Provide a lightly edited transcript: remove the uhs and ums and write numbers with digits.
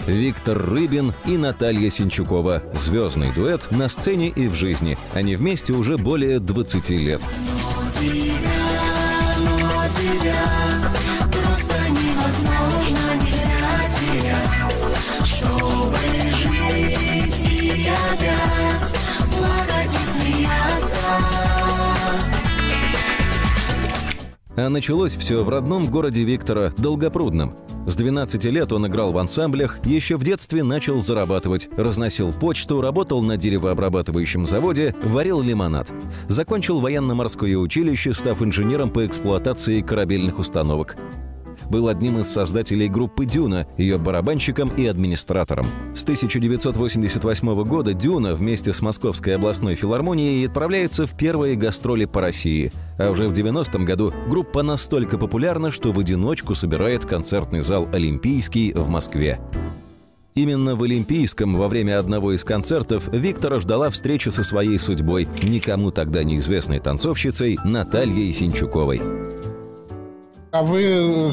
Виктор Рыбин и Наталья Синчукова. Звездный дуэт на сцене и в жизни. Они вместе уже более 20 лет. Но тебя просто невозможно, нельзя терять, чтобы жить и опять плакать и смеяться. А началось все в родном городе Виктора, Долгопрудном. С 12 лет он играл в ансамблях, еще в детстве начал зарабатывать, разносил почту, работал на деревообрабатывающем заводе, варил лимонад. Закончил военно-морское училище, став инженером по эксплуатации корабельных установок. Был одним из создателей группы «Дюна», ее барабанщиком и администратором. С 1988 года «Дюна» вместе с Московской областной филармонией отправляется в первые гастроли по России. А уже в 90-м году группа настолько популярна, что в одиночку собирает концертный зал «Олимпийский» в Москве. Именно в Олимпийском во время одного из концертов Виктора ждала встреча со своей судьбой, никому тогда неизвестной танцовщицей Натальей Синчуковой. А вы